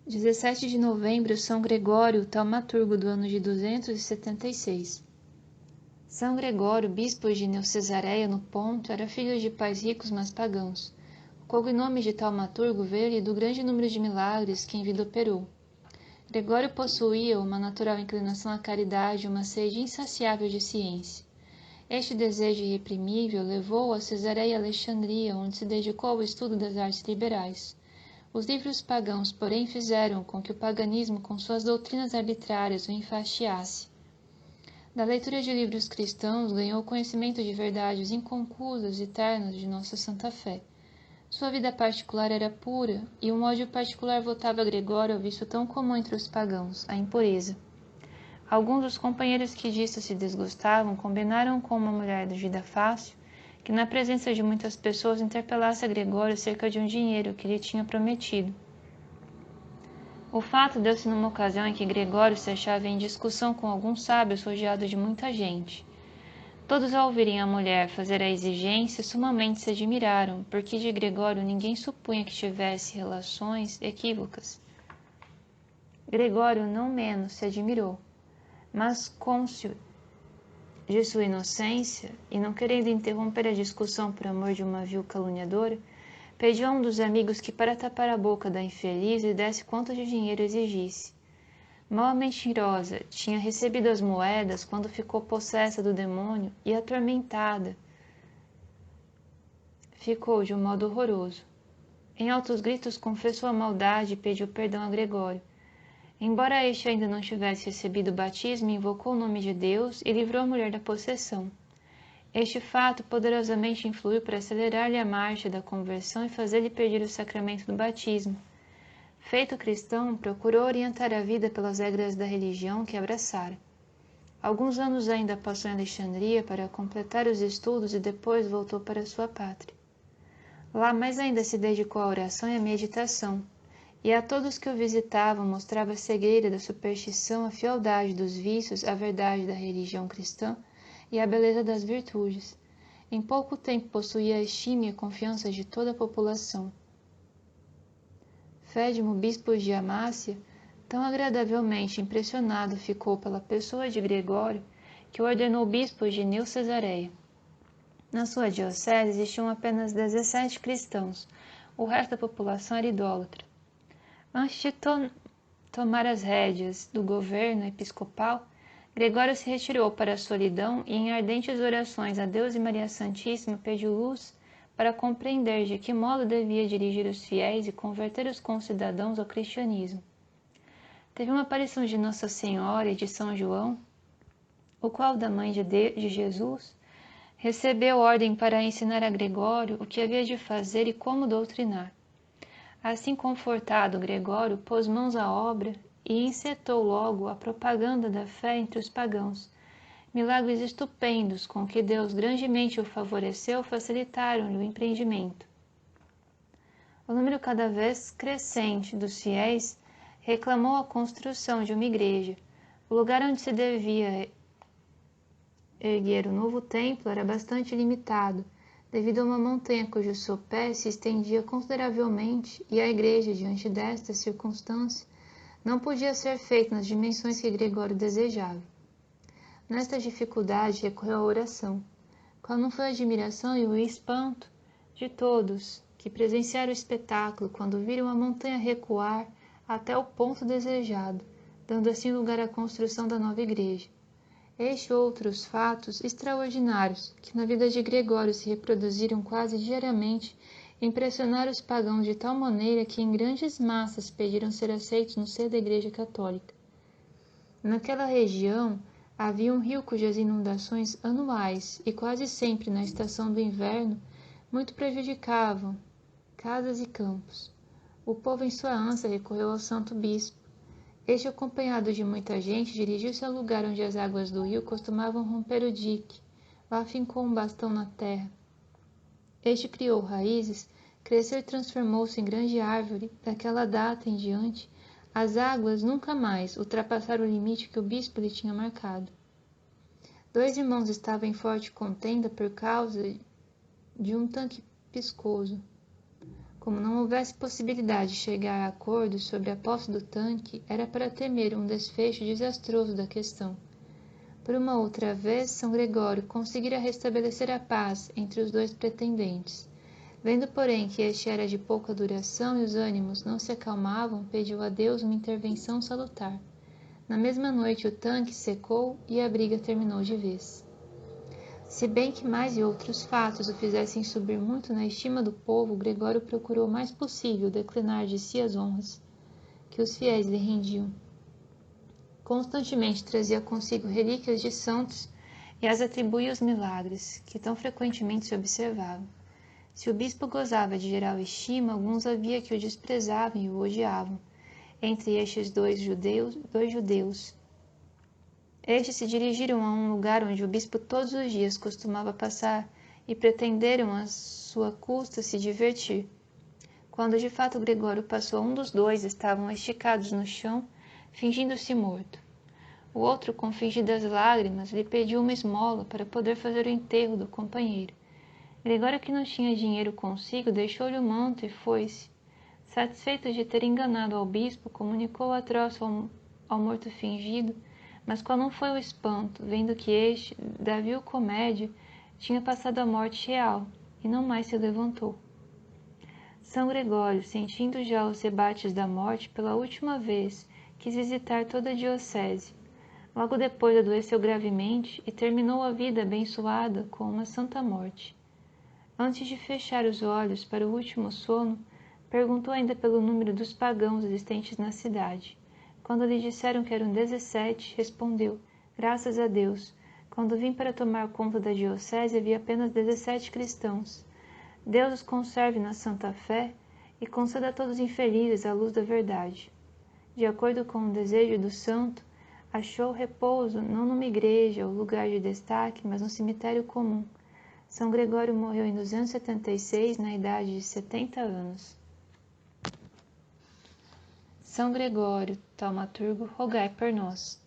17 de novembro, São Gregório, taumaturgo do ano de 276. São Gregório, bispo de Neocesareia, no Ponto, era filho de pais ricos, mas pagãos. O cognome de taumaturgo veio-lhe do grande número de milagres que em vida operou. Gregório possuía uma natural inclinação à caridade e uma sede insaciável de ciência. Este desejo irreprimível levou-o a Cesareia e Alexandria, onde se dedicou ao estudo das artes liberais. Os livros pagãos, porém, fizeram com que o paganismo, com suas doutrinas arbitrárias, o enfastiasse. Da leitura de livros cristãos, ganhou conhecimento de verdades inconclusas e ternas de nossa Santa Fé. Sua vida particular era pura, e um ódio particular votava a Gregório ao vício tão comum entre os pagãos, a impureza. Alguns dos companheiros que disso se desgostavam combinaram com uma mulher de vida fácil, que na presença de muitas pessoas interpelasse a Gregório acerca de um dinheiro que lhe tinha prometido. O fato deu-se numa ocasião em que Gregório se achava em discussão com alguns sábios rodeado de muita gente. Todos, ao ouvirem a mulher fazer a exigência, sumamente se admiraram, porque de Gregório ninguém supunha que tivesse relações equívocas. Gregório não menos se admirou, mas cônscio de sua inocência, e não querendo interromper a discussão por amor de uma vil caluniadora, pediu a um dos amigos que, para tapar a boca da infeliz, lhe desse quanto de dinheiro exigisse. Mal a mentirosa tinha recebido as moedas quando ficou possessa do demônio e atormentada. Ficou de um modo horroroso. Em altos gritos confessou a maldade e pediu perdão a Gregório. Embora este ainda não tivesse recebido o batismo, invocou o nome de Deus e livrou a mulher da possessão. Este fato poderosamente influiu para acelerar-lhe a marcha da conversão e fazer-lhe perder o sacramento do batismo. Feito cristão, procurou orientar a vida pelas regras da religião que abraçara. Alguns anos ainda passou em Alexandria para completar os estudos e depois voltou para sua pátria. Lá mais ainda se dedicou à oração e à meditação, e a todos que o visitavam mostrava a cegueira da superstição, a fealdade dos vícios, a verdade da religião cristã e a beleza das virtudes. Em pouco tempo possuía a estima e a confiança de toda a população. Fédimo, bispo de Amácia, tão agradavelmente impressionado ficou pela pessoa de Gregório que o ordenou bispo de Neocesareia. Na sua diocese existiam apenas 17 cristãos, o resto da população era idólatra. Antes de tomar as rédeas do governo episcopal, Gregório se retirou para a solidão e, em ardentes orações a Deus e Maria Santíssima, pediu luz para compreender de que modo devia dirigir os fiéis e converter os concidadãos ao cristianismo. Teve uma aparição de Nossa Senhora e de São João, o qual, da mãe de Jesus, recebeu ordem para ensinar a Gregório o que havia de fazer e como doutrinar. Assim confortado, Gregório pôs mãos à obra e encetou logo a propaganda da fé entre os pagãos. Milagres estupendos com que Deus grandemente o favoreceu facilitaram-lhe o empreendimento. O número cada vez crescente dos fiéis reclamou a construção de uma igreja. O lugar onde se devia erguer o novo templo era bastante limitado, devido a uma montanha cujo sopé se estendia consideravelmente, e a igreja, diante desta circunstância, não podia ser feita nas dimensões que Gregório desejava. Nesta dificuldade recorreu à oração. Qual não foi a admiração e o espanto de todos que presenciaram o espetáculo quando viram a montanha recuar até o ponto desejado, dando assim lugar à construção da nova igreja. Estes outros fatos extraordinários, que na vida de Gregório se reproduziram quase diariamente, impressionaram os pagãos de tal maneira que em grandes massas pediram ser aceitos no seio da Igreja Católica. Naquela região havia um rio cujas inundações anuais, e quase sempre na estação do inverno, muito prejudicavam casas e campos. O povo, em sua ânsia, recorreu ao santo bispo. Este, acompanhado de muita gente, dirigiu-se ao lugar onde as águas do rio costumavam romper o dique. Lá fincou um bastão na terra. Este criou raízes, cresceu e transformou-se em grande árvore. Daquela data em diante, as águas nunca mais ultrapassaram o limite que o bispo lhe tinha marcado. 2 irmãos estavam em forte contenda por causa de um tanque piscoso. Como não houvesse possibilidade de chegar a acordo sobre a posse do tanque, era para temer um desfecho desastroso da questão. Por uma outra vez, São Gregório conseguira restabelecer a paz entre os dois pretendentes. Vendo, porém, que este era de pouca duração e os ânimos não se acalmavam, pediu a Deus uma intervenção salutar. Na mesma noite o tanque secou e a briga terminou de vez. Se bem que mais e outros fatos o fizessem subir muito na estima do povo, Gregório procurou o mais possível declinar de si as honras que os fiéis lhe rendiam. Constantemente trazia consigo relíquias de santos e as atribuía aos milagres, que tão frequentemente se observavam. Se o bispo gozava de geral estima, alguns havia que o desprezavam e o odiavam. Entre estes dois judeus. Estes se dirigiram a um lugar onde o bispo todos os dias costumava passar e pretenderam à sua custa se divertir. Quando de fato Gregório passou, um dos dois estavam esticados no chão, fingindo-se morto. O outro, com fingidas lágrimas, lhe pediu uma esmola para poder fazer o enterro do companheiro. Gregório, que não tinha dinheiro consigo, deixou-lhe o manto e foi-se. Satisfeito de ter enganado ao bispo, comunicou a troça ao morto fingido, mas qual não foi o espanto, vendo que este, da vil comédia, tinha passado a morte real, e não mais se levantou. São Gregório, sentindo já os rebates da morte pela última vez, quis visitar toda a diocese. Logo depois adoeceu gravemente e terminou a vida abençoada com uma santa morte. Antes de fechar os olhos para o último sono, perguntou ainda pelo número dos pagãos existentes na cidade. Quando lhe disseram que eram 17, respondeu: graças a Deus, quando vim para tomar conta da diocese havia apenas 17 cristãos. Deus os conserve na santa fé e conceda a todos infelizes a luz da verdade. De acordo com o desejo do santo, achou repouso não numa igreja ou lugar de destaque, mas no cemitério comum. São Gregório morreu em 276, na idade de 70 anos. São Gregório, taumaturgo, rogai por nós.